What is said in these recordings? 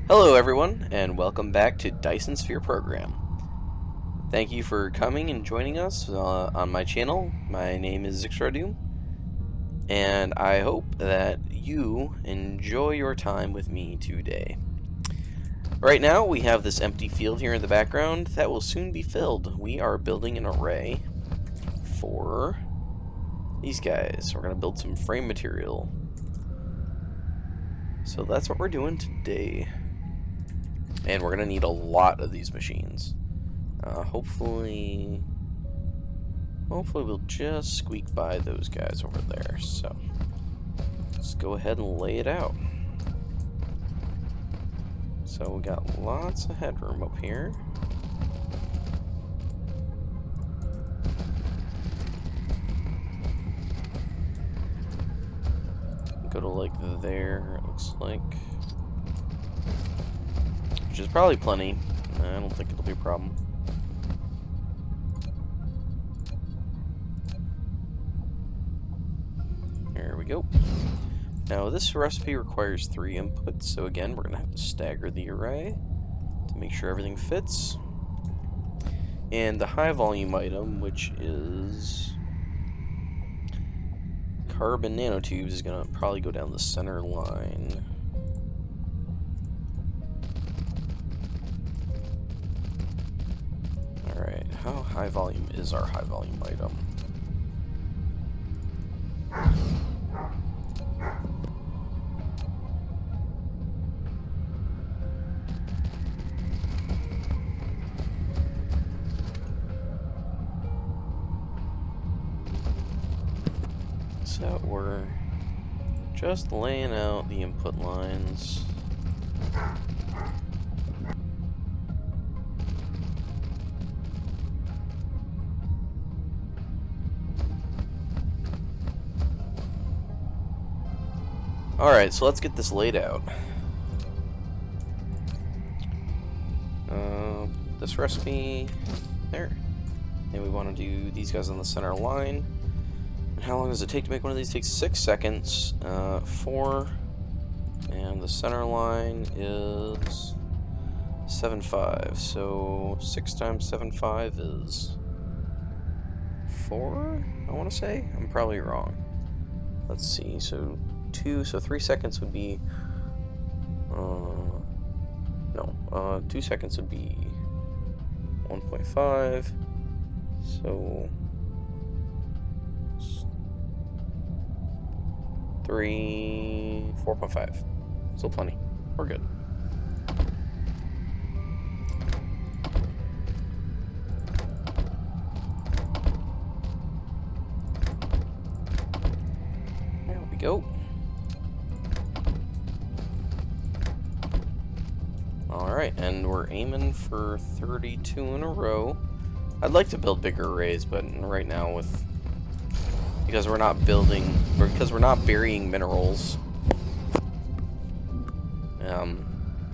Hello everyone, and welcome back to Dyson Sphere Program. Thank you for coming and joining us on my channel. My name is Zixradoom, and I hope that you enjoy your time with me today. Right now, we have this empty field here in the background that will soon be filled. We are building an array for these guys. We're going to build some frame material. So that's what we're doing today. And we're going to need a lot of these machines. Hopefully we'll just squeak by those guys over there. So let's go ahead and lay it out. So we got lots of headroom up here. Go to like there, it looks like. Which is probably plenty. I don't think it'll be a problem. There we go. Now this recipe requires 3 inputs, so again we're going to have to stagger the array to make sure everything fits. And the high volume item, which is carbon nanotubes, is going to probably go down the center line. Alright, how high volume is our high volume item? So we're just laying out the input lines. Alright, so let's get this laid out. This recipe there. And we want to do these guys on the center line. And how long does it take to make one of these? It takes 6 seconds. 4. And the center line is 7.5. So 6 times 7.5 is 4, I want to say? I'm probably wrong. Let's see. So 2, so 3 seconds would be 2 seconds would be 1.5, so 4.5, still plenty, we're good. There we go. Alright, and we're aiming for 32 in a row. I'd like to build bigger arrays, but right now because we're not burying minerals,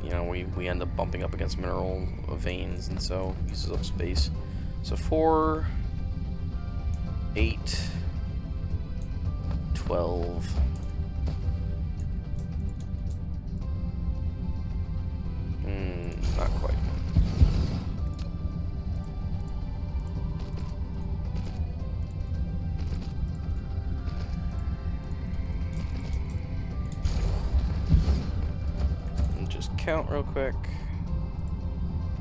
you know, we end up bumping up against mineral veins, and so it uses up space. So 4, 8, 12. Not quite. And just count real quick.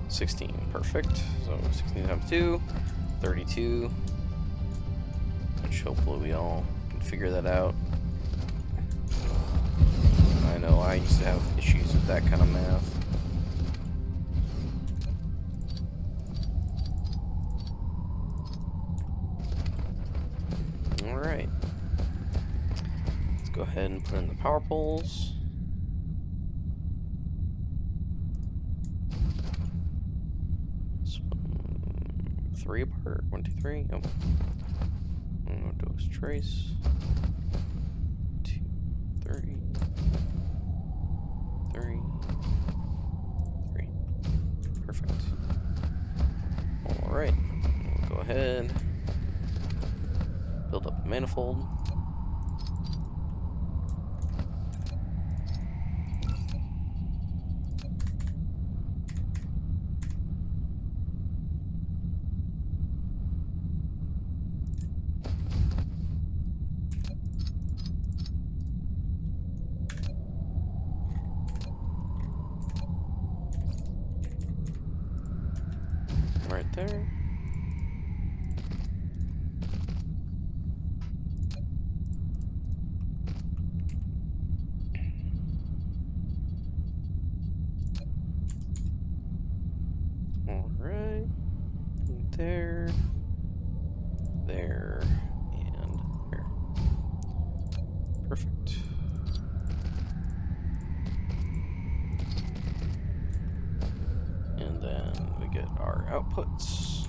16, perfect. So 16 times 2, 32. Which hopefully we all can figure that out. I know I used to have issues with that kind of math. Alright. Let's go ahead and put in the power poles. Three apart. 1, 2, 3. Oh. Dose trace. 2, 3. 3. 3. Perfect. Alright. We'll go ahead. Build up the manifold. right there. Alright. There. There. And there. Perfect. And then we get our outputs.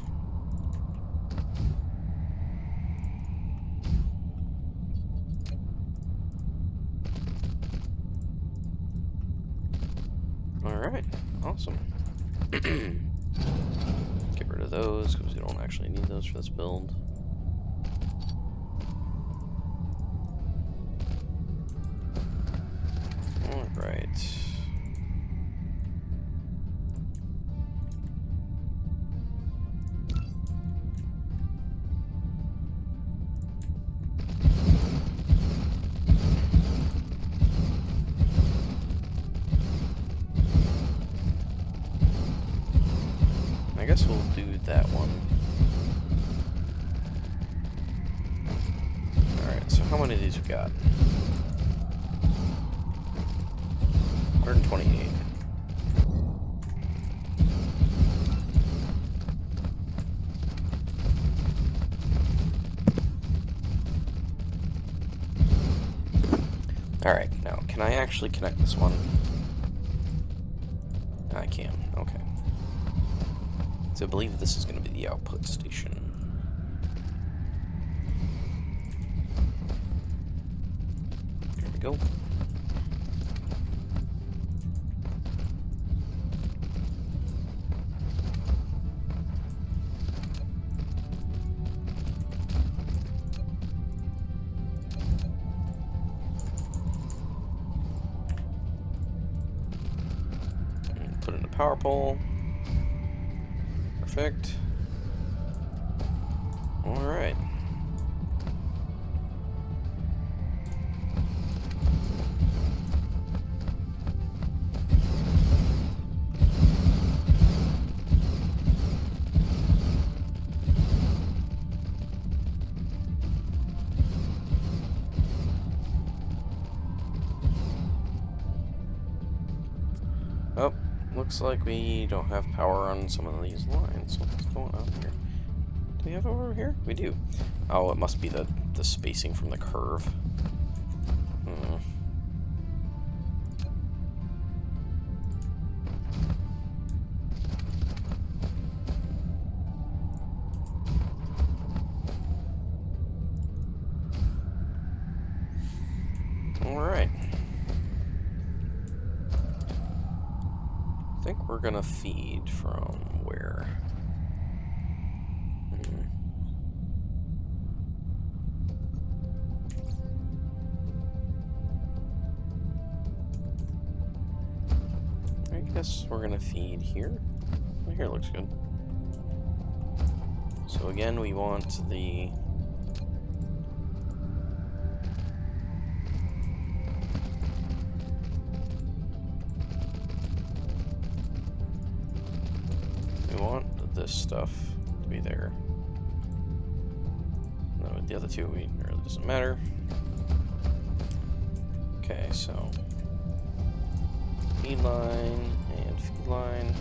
Alright, awesome. Get rid of those because we don't actually need those for this build. Alright. I guess we'll do that one. Alright, so how many of these we got? 128. Alright, now, can I actually connect this one? I can, okay. So I believe this is going to be the output station. There we go. And put in a power pole. Perfect. All right. Oh, looks like we don't have power on some of these lines. What's going on here? Do we have it over here? We do. Oh, it must be the spacing from the curve. All right. I think we're gonna feed from where? I guess we're gonna feed here. Oh, here looks good. So again, we want the this stuff to be there. No, the other two, it really doesn't matter. Okay, so feed line and feed line.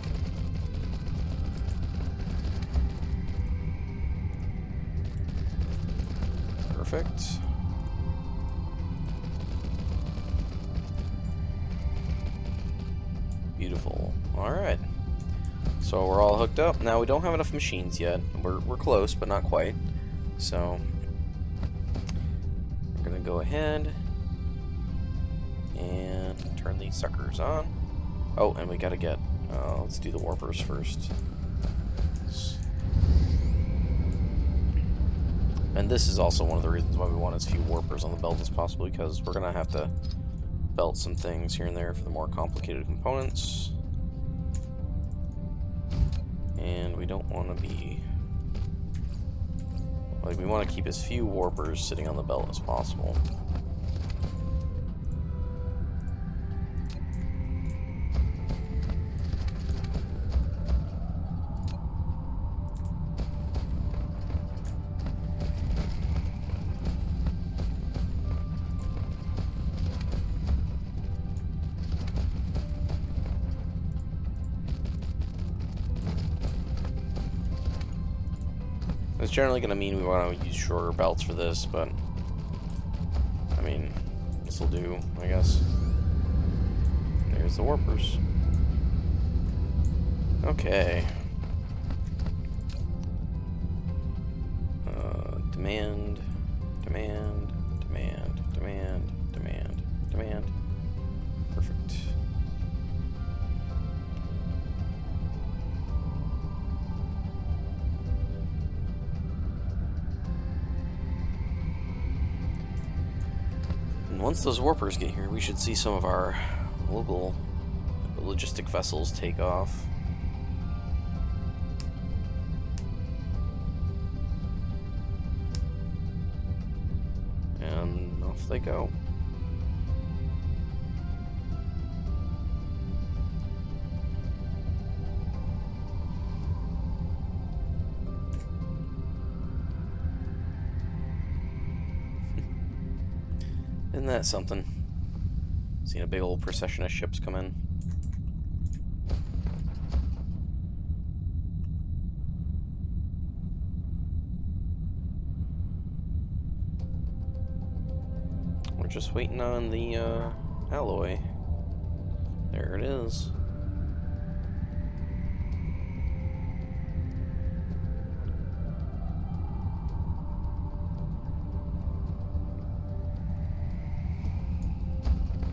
Perfect. Beautiful. All right. So we're all hooked up. Now we don't have enough machines yet. We're close, but not quite. So we're gonna go ahead and turn these suckers on. Oh, and we gotta get. Let's do the warpers first. And this is also one of the reasons why we want as few warpers on the belt as possible, because we're gonna have to belt some things here and there for the more complicated components. And we don't want to be, like, we want to keep as few warpers sitting on the belt as possible. generally going to mean we want to use shorter belts for this, but I mean, this will do, I guess. There's the warpers. Okay. Demand, demand, demand, demand, demand, demand. Perfect. And once those warpers get here, we should see some of our local logistic vessels take off. And off they go. Isn't that something? Seeing a big old procession of ships come in. We're just waiting on the alloy. There it is.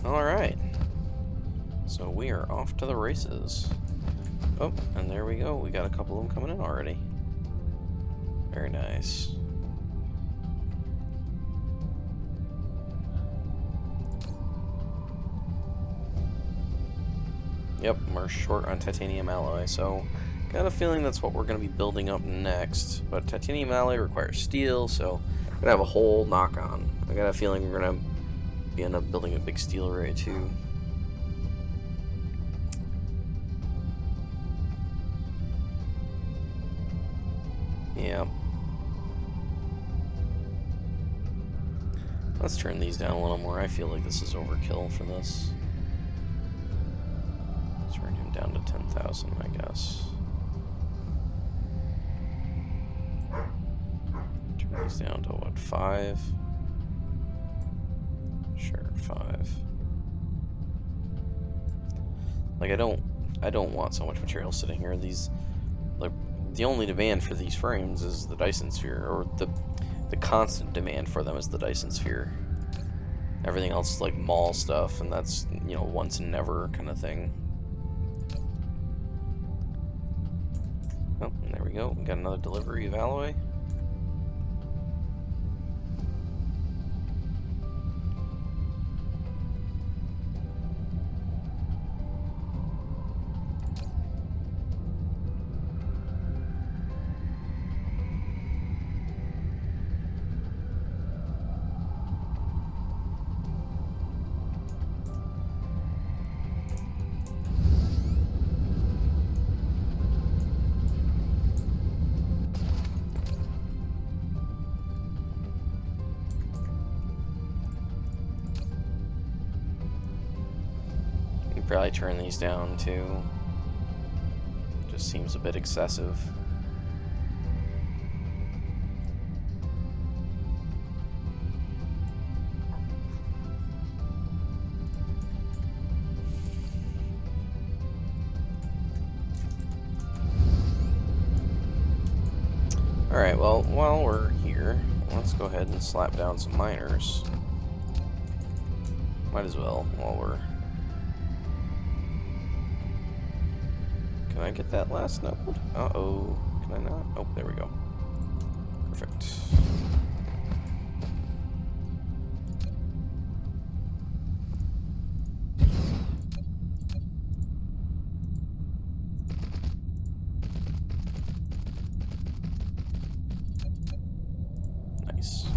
Alright. So we are off to the races. Oh, and there we go. We got a couple of them coming in already. Very nice. Yep, we're short on titanium alloy, so got a feeling that's what we're going to be building up next. But titanium alloy requires steel, so we're going to have a whole knock-on. I got a feeling we're going to end up building a big steel array too. Yeah. Let's turn these down a little more. I feel like this is overkill for this. Turn him down to 10,000, I guess. Turn these down to what, 5? Sure, 5. Like I don't want so much material sitting here. These, like, the only demand for these frames is the Dyson sphere, or the constant demand for them is the Dyson sphere. Everything else is like mall stuff, and that's, you know, once and never kind of thing. Oh, and there we go. We got another delivery of alloy. Probably turn these down too. Just seems a bit excessive. Alright, well, while we're here, let's go ahead and slap down some miners. Might as well, while we're... Can I get that last node? Uh-oh. Can I not? Oh, there we go. Perfect. Nice.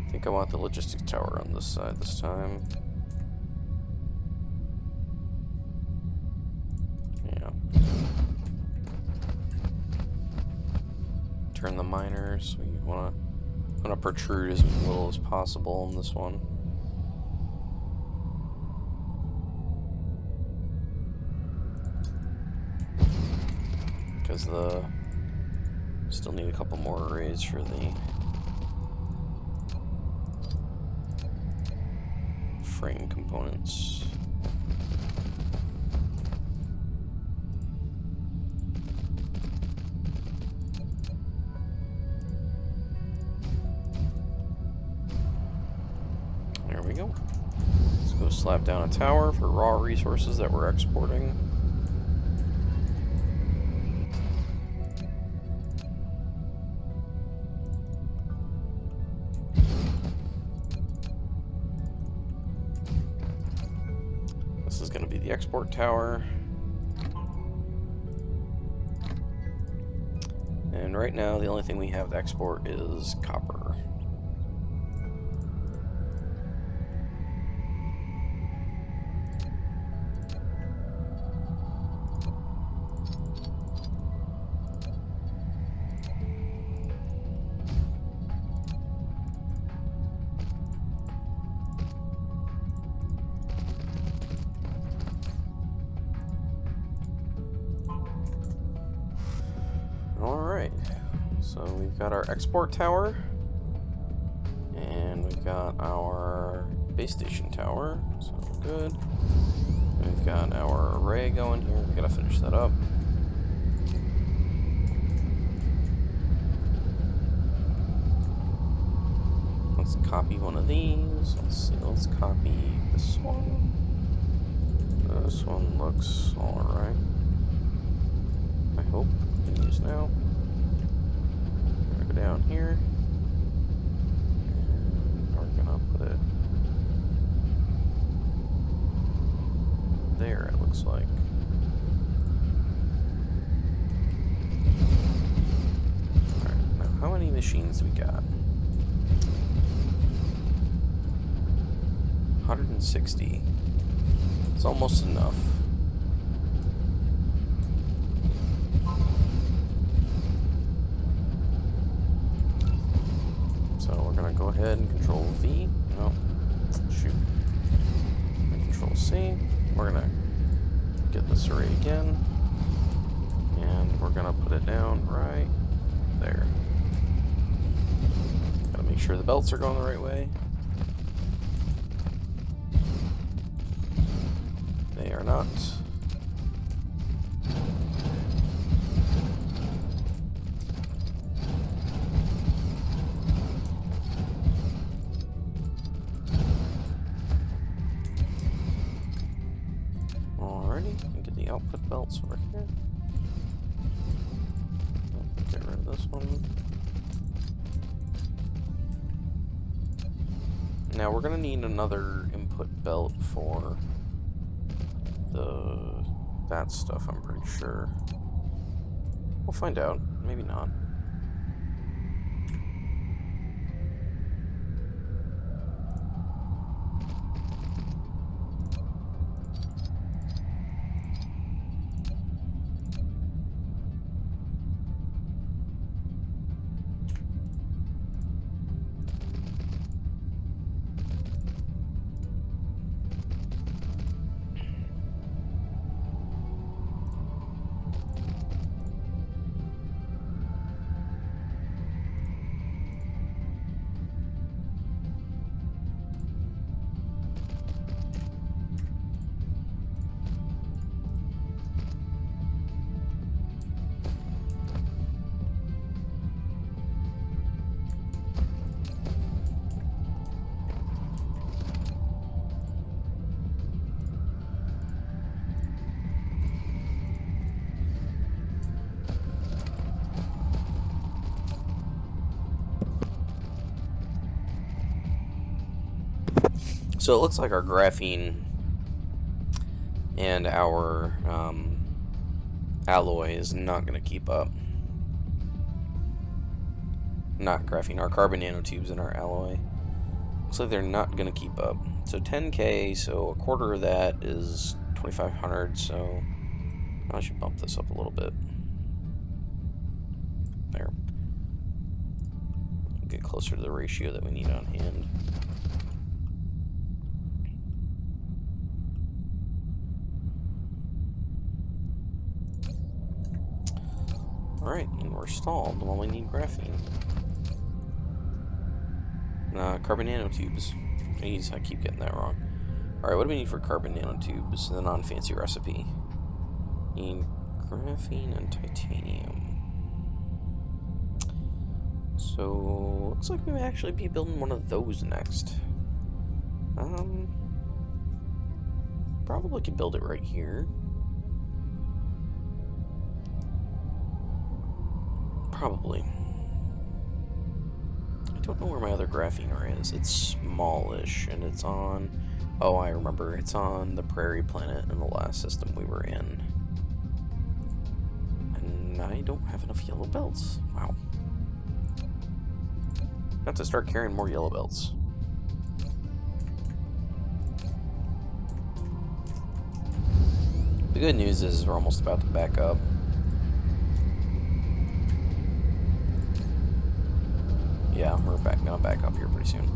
I think I want the logistics tower on this side this time. Yeah. Turn the miners. We want to protrude as little as possible in this one. because the still need a couple more arrays for the frame components. There we go. Let's go slap down a tower for raw resources that we're exporting. This is going to be the export tower. And right now, the only thing we have to export is copper. Alright, so we've got our export tower, and we've got our base station tower, so good. And we've got our array going here, we gotta finish that up. Let's copy one of these. Let's see, let's copy this one. This one looks alright. I hope. Use now. I'm gonna go down here, and we're gonna put it there, it looks like. Alright, now how many machines do we got? 160. It's almost enough. Go ahead and Control V. No, shoot. And Control C. We're gonna get this array again, and we're gonna put it down right there. Gotta make sure the belts are going the right way. They are not. And get the output belts over here. Get rid of this one. Now we're gonna need another input belt for that stuff, I'm pretty sure. We'll find out. Maybe not. So it looks like our graphene and our alloy is not going to keep up. Not graphene, our carbon nanotubes and our alloy. Looks like they're not going to keep up. So 10K, so a quarter of that is 2,500, so I should bump this up a little bit. There. Get closer to the ratio that we need on hand. Alright, and we're stalled. Well, we need graphene. Carbon nanotubes. Jeez, I keep getting that wrong. Alright, what do we need for carbon nanotubes? The non-fancy recipe. Need graphene and titanium. So, looks like we may actually be building one of those next. Probably could build it right here. Probably. I don't know where my other graphene ore is. It's smallish, and it's on... Oh, I remember. It's on the prairie planet in the last system we were in. And I don't have enough yellow belts. Wow. I have to start carrying more yellow belts. The good news is we're almost about to back up. Yeah, we're gonna back up here pretty soon.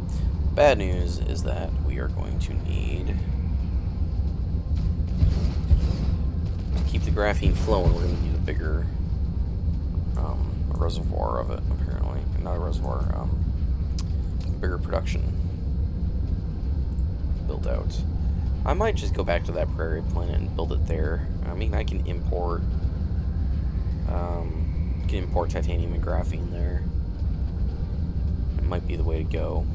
Bad news is that we are going to need to keep the graphene flowing. We're going to need a bigger reservoir of it, apparently. Not a reservoir, bigger production built out. I might just go back to that prairie planet and build it there. I mean, I can import titanium and graphene there. It might be the way to go.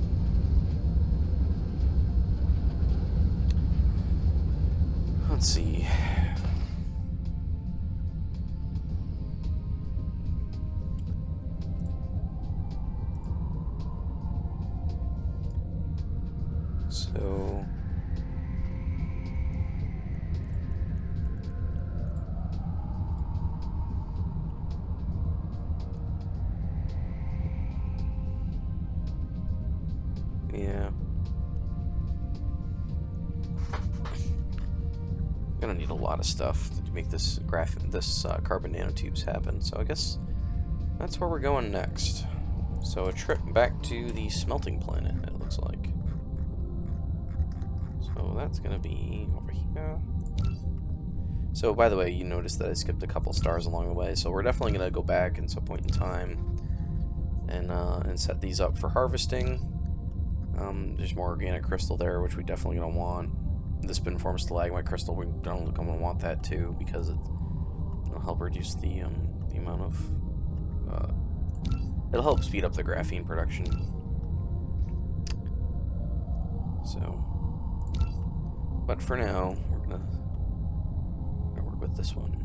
Let's see. So yeah. Gonna need a lot of stuff to make this carbon nanotubes happen. So I guess that's where we're going next. So a trip back to the smelting planet, it looks like. So that's gonna be over here. So by the way, you noticed that I skipped a couple stars along the way. So we're definitely gonna go back at some point in time and set these up for harvesting. There's more organic crystal there, which we definitely gonna want. The spin form stalagmite crystal, we're gonna want that too, because it'll help reduce the amount of it'll help speed up the graphene production. So, but for now, we're gonna work with this one.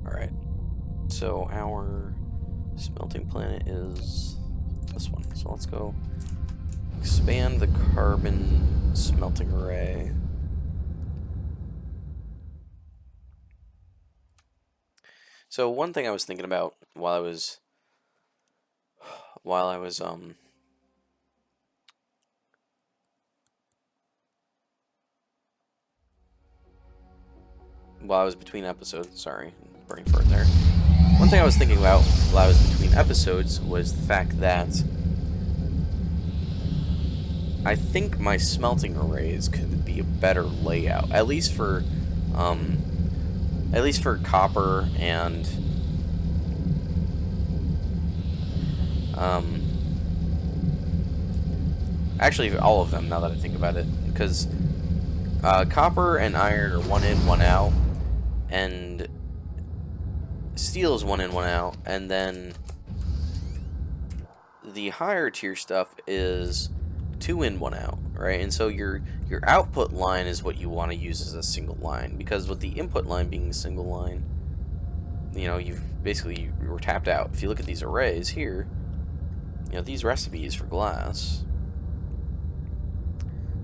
All right. So our smelting planet is this one. So let's go expand the carbon smelting array. So one thing I was thinking about while I was between episodes, sorry, brain fart there. One thing I was thinking about while I was between episodes was the fact that I think my smelting arrays could be a better layout, at least for copper and actually all of them, now that I think about it, because copper and iron are one in, one out, and steel is one in, one out, and then the higher tier stuff is 2 in, 1 out, right? And so your output line is what you want to use as a single line, because with the input line being a single line, you know, you were tapped out. If you look at these arrays here, you know, these recipes for glass,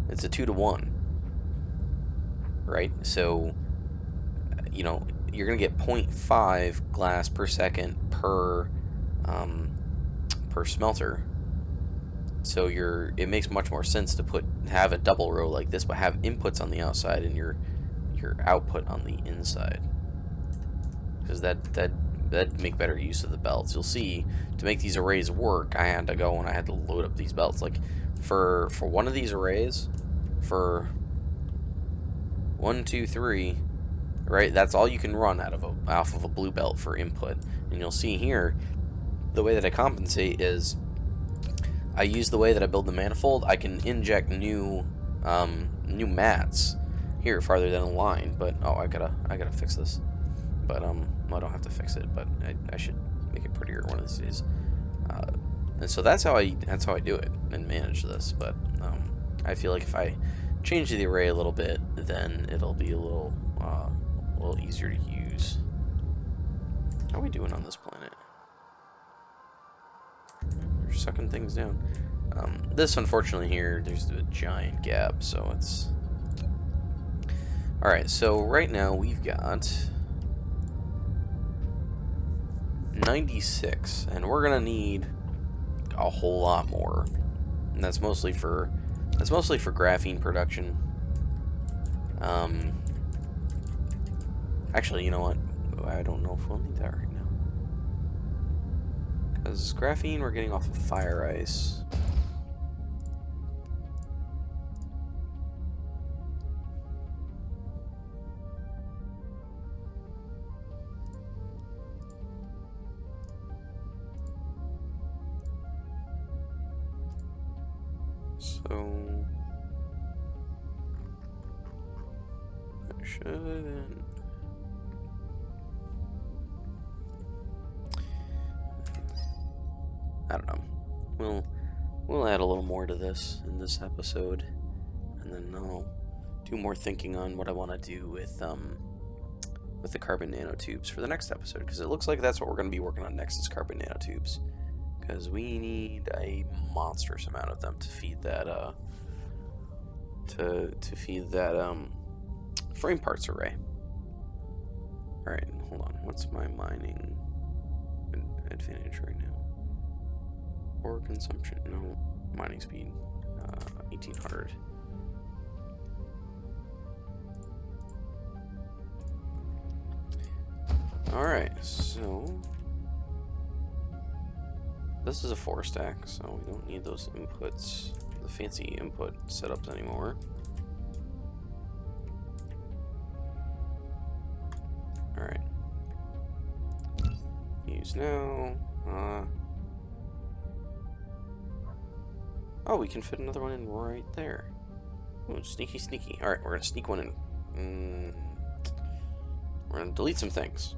it's a 2 to 1, right? So, you know, you're gonna get 0.5 glass per second per smelter. So it makes much more sense to have a double row like this, but have inputs on the outside and your output on the inside, because that'd make better use of the belts. You'll see, to make these arrays work, I had to go and I had to load up these belts. Like for one of these arrays, for 1, 2, 3, right? That's all you can run off of a blue belt for input. And you'll see here, the way that I compensate is I use the way that I build the manifold. I can inject new mats here farther down the line, but oh, I gotta fix this. But well, I don't have to fix it, but I should make it prettier one of these days. And so that's how I do it and manage this. But I feel like if I change the array a little bit, then it'll be a little easier to use. How are we doing on this planet? We're sucking things down. This, unfortunately, here, there's a giant gap, so it's... Alright, so right now we've got 96, and we're gonna need a whole lot more. And that's mostly for graphene production. Actually, you know what? I don't know if we'll need that right now. Because graphene we're getting off of fire ice. So I shouldn't. I don't know. We'll add a little more to this in this episode, and then I'll do more thinking on what I want to do with the carbon nanotubes for the next episode, because it looks like that's what we're going to be working on next is carbon nanotubes, because we need a monstrous amount of them to feed that frame parts array. All right, hold on. What's my mining advantage right now? Ore consumption, no. Mining speed, 1800. Alright, so this is a 4-stack, so we don't need those inputs, the fancy input setups anymore. Alright. Use now. Oh, we can fit another one in right there. Ooh, sneaky, sneaky. Alright, we're gonna sneak one in. We're gonna delete some things.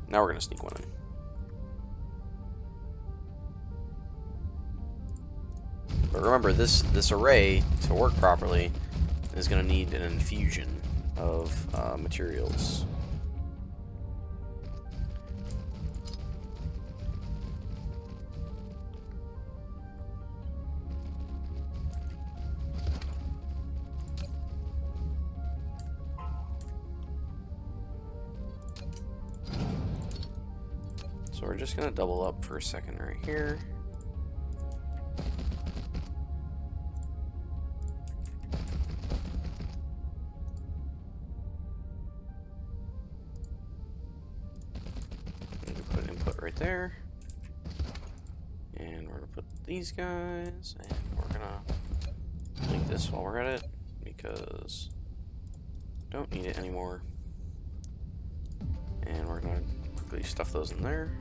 Now we're gonna sneak one in. But remember, this array, to work properly, is gonna need an infusion of materials. So we're just gonna double up for a second right here. I'm gonna put input right there. And we're gonna put these guys, and we're gonna link this while we're at it, because I don't need it anymore. And we're gonna quickly stuff those in there.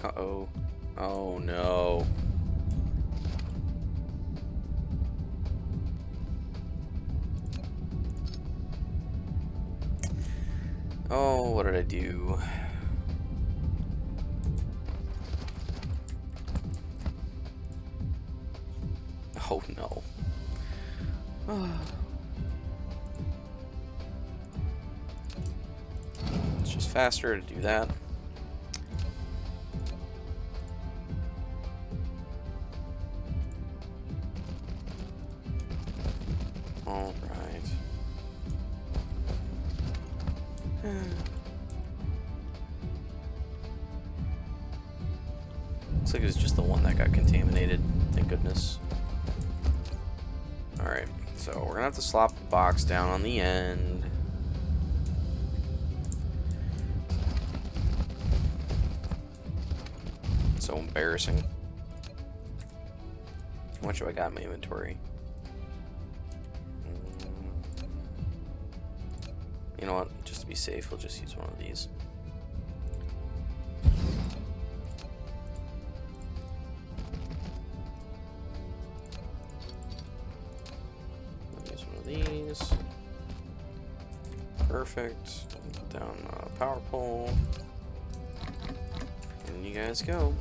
Uh-oh. Oh no. Oh, what did I do? Oh no. It's just faster to do that. All right. Looks like it was just the one that got contaminated. Thank goodness. Alright, so we're gonna have to slop the box down on the end. So embarrassing. How much do I got in my inventory? You know what? Just to be safe, we'll just use one of these. Use one of these. Perfect. Put down a power pole. And you guys go.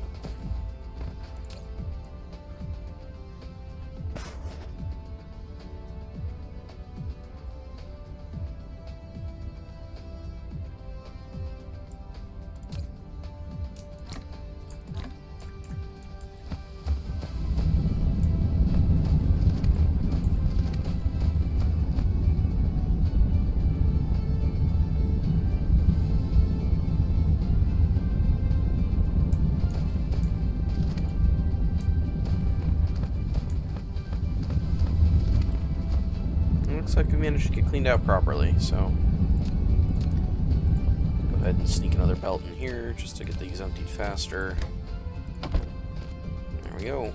Looks like we managed to get cleaned out properly, so go ahead and sneak another belt in here just to get these emptied faster. There we go.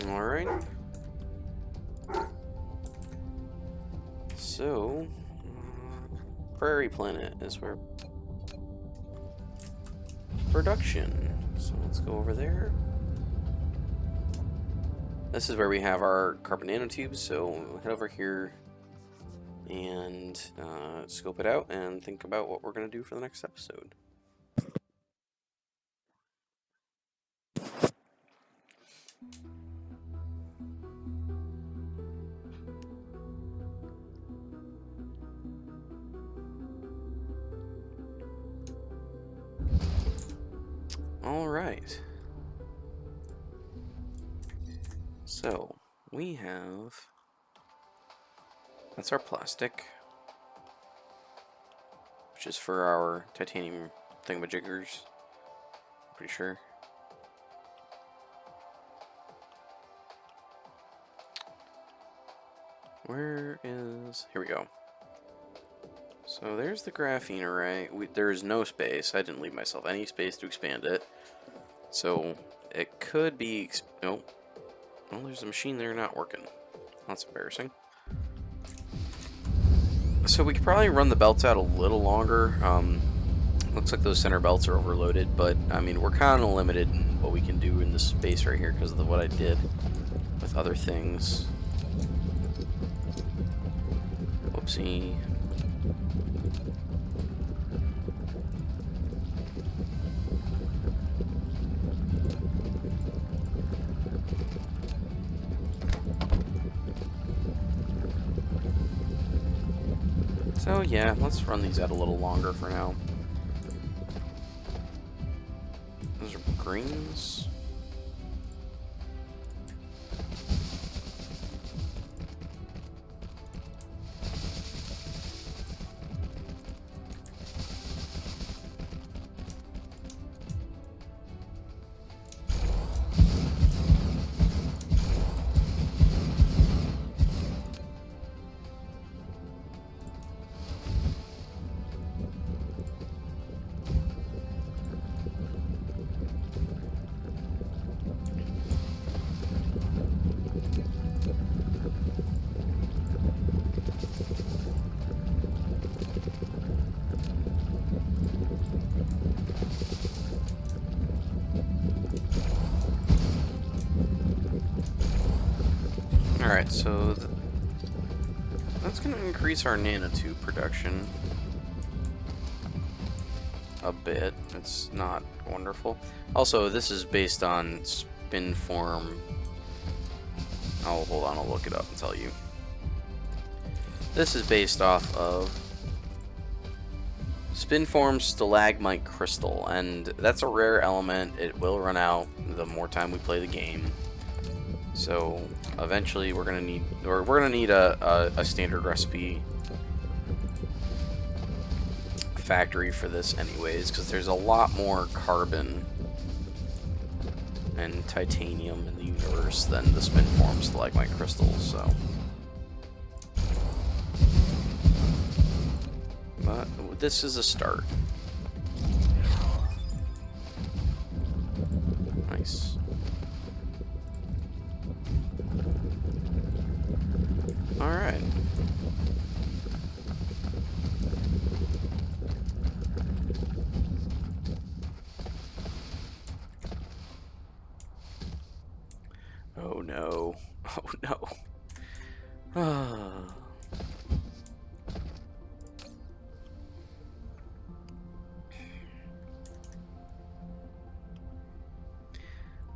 Alright. So, Prairie Planet is where production. So let's go over there. This is where we have our carbon nanotubes, so we'll head over here and scope it out and think about what we're going to do for the next episode. Alright. So, we have... That's our plastic, which is for our titanium thingamajiggers, I'm pretty sure. Where is... Here we go. So there's the graphene array. There is no space. I didn't leave myself any space to expand it. So it could be... Oh, well, there's a machine there not working. That's embarrassing. So we could probably run the belts out a little longer. Looks like those center belts are overloaded, but I mean, we're kind of limited in what we can do in this space right here because of what I did with other things. Whoopsie. So yeah, let's run these out a little longer for now. Those are greens. Alright, so that's going to increase our nanotube production a bit. It's not wonderful. Also, this is based on spin form. Oh, hold on, I'll look it up and tell you. This is based off of spin form stalagmite crystal, and that's a rare element. It will run out the more time we play the game. So eventually we're gonna need a standard recipe factory for this anyways, because there's a lot more carbon and titanium in the universe than the spin form stalagmite crystals, so. But this is a start. Nice. Alright. Oh no. Oh no.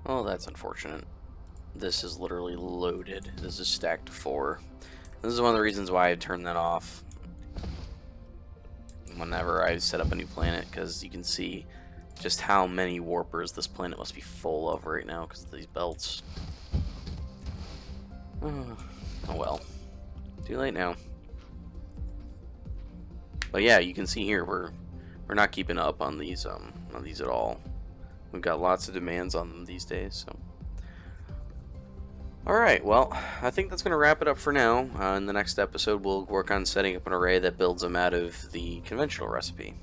Oh, that's unfortunate. This is literally loaded. This is stacked to 4. This is one of the reasons why I turned that off whenever I set up a new planet, because you can see just how many warpers this planet must be full of right now because of these belts. Oh well. Too late now. But yeah, you can see here we're not keeping up on these at all. We've got lots of demands on them these days, so. Alright, well, I think that's going to wrap it up for now. In the next episode, we'll work on setting up an array that builds them out of the conventional recipe.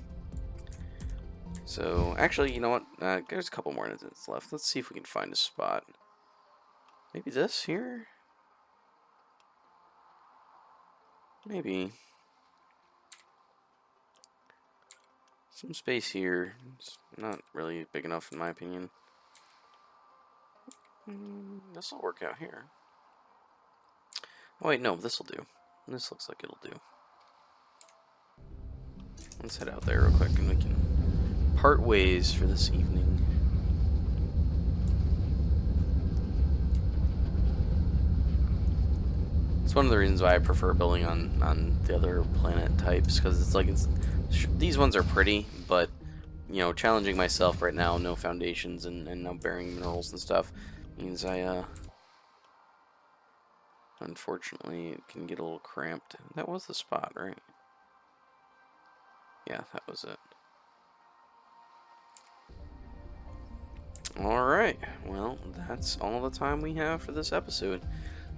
So, actually, you know what? There's a couple more minutes left. Let's see if we can find a spot. Maybe this here? Maybe. Some space here. It's not really big enough in my opinion. This will work out here. Oh wait, no, this will do. This looks like it'll do. Let's head out there real quick and we can part ways for this evening. It's one of the reasons why I prefer building on the other planet types, because it's like these ones are pretty, but you know, challenging myself right now, no foundations and no bearing minerals and stuff, means I unfortunately it can get a little cramped. That was the spot, right? Yeah, that was it. Alright, well, that's all the time we have for this episode.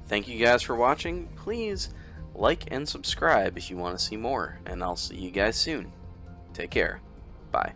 Thank you guys for watching. Please like and subscribe if you want to see more, and I'll see you guys soon. Take care. Bye.